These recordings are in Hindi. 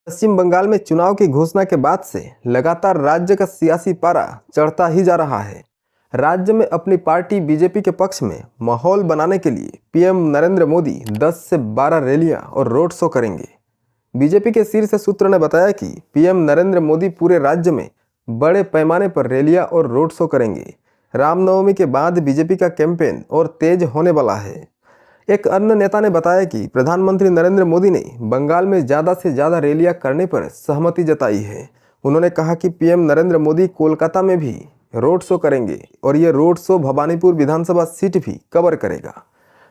पश्चिम बंगाल में चुनाव की घोषणा के बाद से लगातार राज्य का सियासी पारा चढ़ता ही जा रहा है। राज्य में अपनी पार्टी बीजेपी के पक्ष में माहौल बनाने के लिए पीएम नरेंद्र मोदी 10 से 12 रैलियां और रोड शो करेंगे। बीजेपी के शीर्ष सूत्र ने बताया कि पीएम नरेंद्र मोदी पूरे राज्य में बड़े पैमाने पर रैलियां और रोड शो करेंगे। रामनवमी के बाद बीजेपी का कैंपेन और तेज होने वाला है। एक अन्य नेता ने बताया कि प्रधानमंत्री नरेंद्र मोदी ने बंगाल में ज़्यादा से ज़्यादा रैलियां करने पर सहमति जताई है। उन्होंने कहा कि पीएम नरेंद्र मोदी कोलकाता में भी रोड शो करेंगे और ये रोड शो भवानीपुर विधानसभा सीट भी कवर करेगा,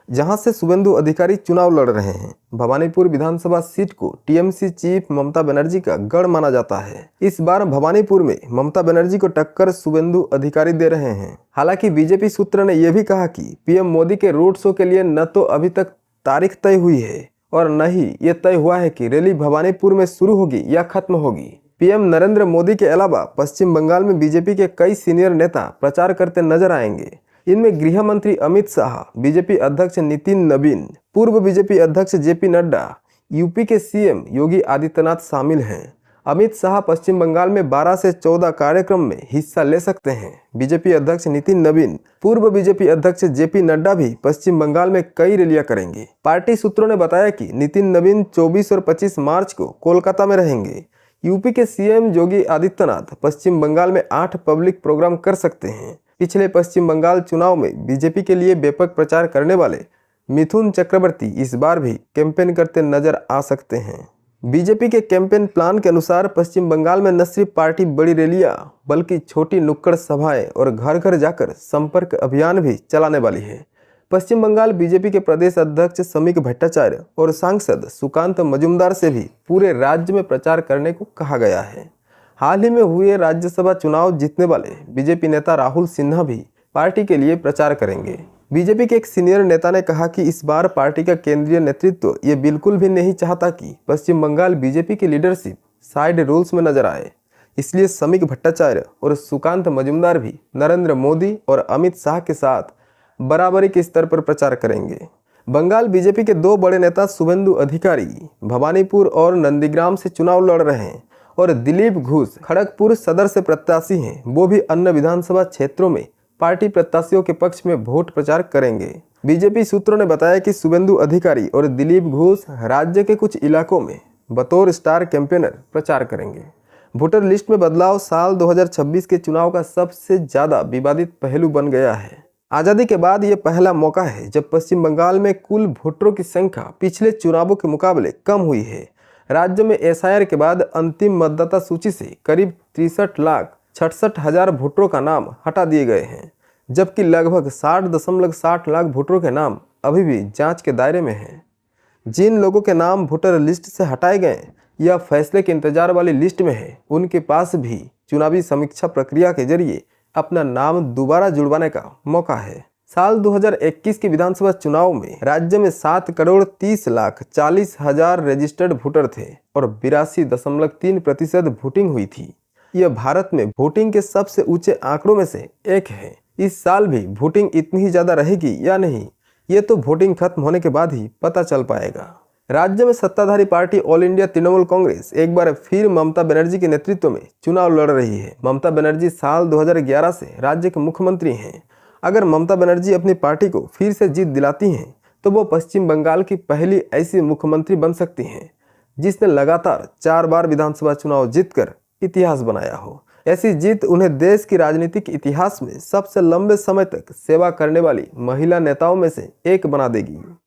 जहां से शुभेंदु अधिकारी चुनाव लड़ रहे हैं। भवानीपुर विधानसभा सीट को टीएमसी चीफ ममता बनर्जी का गढ़ माना जाता है। इस बार भवानीपुर में ममता बनर्जी को टक्कर शुभेंदु अधिकारी दे रहे हैं। हालांकि बीजेपी सूत्र ने यह भी कहा कि पीएम मोदी के रोड शो के लिए न तो अभी तक तारीख तय हुई है और न ही ये तय हुआ है कि रैली भवानीपुर में शुरू होगी या खत्म होगी। पीएम नरेंद्र मोदी के अलावा पश्चिम बंगाल में बीजेपी के कई सीनियर नेता प्रचार करते नजर आएंगे। इनमें गृह मंत्री अमित शाह, बीजेपी अध्यक्ष नितिन नवीन, पूर्व बीजेपी अध्यक्ष जेपी नड्डा, यूपी के सीएम योगी आदित्यनाथ शामिल हैं। अमित शाह पश्चिम बंगाल में 12 से 14 कार्यक्रम में हिस्सा ले सकते हैं। बीजेपी अध्यक्ष नितिन नवीन, पूर्व बीजेपी अध्यक्ष जेपी नड्डा भी पश्चिम बंगाल में कई रैलियां करेंगे। पार्टी सूत्रों ने बताया कि नितिन नवीन 24 और 25 मार्च को कोलकाता में रहेंगे। यूपी के सीएम योगी आदित्यनाथ पश्चिम बंगाल में 8 पब्लिक प्रोग्राम कर सकते हैं। पिछले पश्चिम बंगाल चुनाव में बीजेपी के लिए व्यापक प्रचार करने वाले मिथुन चक्रवर्ती इस बार भी कैंपेन करते नजर आ सकते हैं। बीजेपी के कैंपेन प्लान के अनुसार पश्चिम बंगाल में न सिर्फ पार्टी बड़ी रैलियां बल्कि छोटी नुक्कड़ सभाएं और घर घर जाकर संपर्क अभियान भी चलाने वाली है। पश्चिम बंगाल बीजेपी के प्रदेश अध्यक्ष समीक भट्टाचार्य और सांसद सुकांत मजूमदार से भी पूरे राज्य में प्रचार करने को कहा गया है। हाल ही में हुए राज्यसभा चुनाव जीतने वाले बीजेपी नेता राहुल सिन्हा भी पार्टी के लिए प्रचार करेंगे। बीजेपी के एक सीनियर नेता ने कहा कि इस बार पार्टी का केंद्रीय नेतृत्व ये बिल्कुल भी नहीं चाहता कि पश्चिम बंगाल बीजेपी की लीडरशिप साइड रूल्स में नजर आए। इसलिए समीक भट्टाचार्य और सुकांत मजूमदार भी नरेंद्र मोदी और अमित शाह के साथ बराबरी के स्तर पर प्रचार करेंगे। बंगाल बीजेपी के 2 बड़े नेता शुभेंदु अधिकारी भवानीपुर और नंदीग्राम से चुनाव लड़ रहे हैं और दिलीप घोष खड़गपुर सदर से प्रत्याशी हैं। वो भी अन्य विधानसभा क्षेत्रों में पार्टी प्रत्याशियों के पक्ष में वोट प्रचार करेंगे। बीजेपी सूत्रों ने बताया कि शुभेंदु अधिकारी और दिलीप घोष राज्य के कुछ इलाकों में बतौर स्टार कैंपेनर प्रचार करेंगे। वोटर लिस्ट में बदलाव साल 2026 के चुनाव का सबसे ज्यादा विवादित पहलू बन गया है। आज़ादी के बाद ये पहला मौका है जब पश्चिम बंगाल में कुल वोटरों की संख्या पिछले चुनावों के मुकाबले कम हुई है। राज्य में एसआईआर के बाद अंतिम मतदाता सूची से करीब 63,66,000 वोटरों का नाम हटा दिए गए हैं, जबकि लगभग 60.60 लाख वोटरों के नाम अभी भी जांच के दायरे में हैं। जिन लोगों के नाम वोटर लिस्ट से हटाए गए या फैसले के इंतजार वाली लिस्ट में है, उनके पास भी चुनावी समीक्षा प्रक्रिया के जरिए अपना नाम दोबारा जुड़वाने का मौका है। साल 2021 के विधानसभा चुनाव में राज्य में 7,30,40,000 रजिस्टर्ड वोटर थे और 82.3% वोटिंग हुई थी। यह भारत में वोटिंग के सबसे ऊंचे आंकड़ों में से एक है। इस साल भी वोटिंग इतनी ही ज्यादा रहेगी या नहीं, ये तो वोटिंग खत्म होने के बाद ही पता चल पाएगा। राज्य में सत्ताधारी party all India Trinamool Congress एक बार फिर ममता बनर्जी के नेतृत्व में चुनाव लड़ रही है। ममता बनर्जी साल 2011 से राज्य के मुख्यमंत्री हैं। अगर ममता बनर्जी अपनी पार्टी को फिर से जीत दिलाती हैं तो वो पश्चिम बंगाल की पहली ऐसी मुख्यमंत्री बन सकती हैं जिसने लगातार 4 बार विधानसभा चुनाव जीतकर इतिहास बनाया हो। ऐसी जीत उन्हें देश की राजनीतिक इतिहास में सबसे लंबे समय तक सेवा करने वाली महिला नेताओं में से एक बना देगी।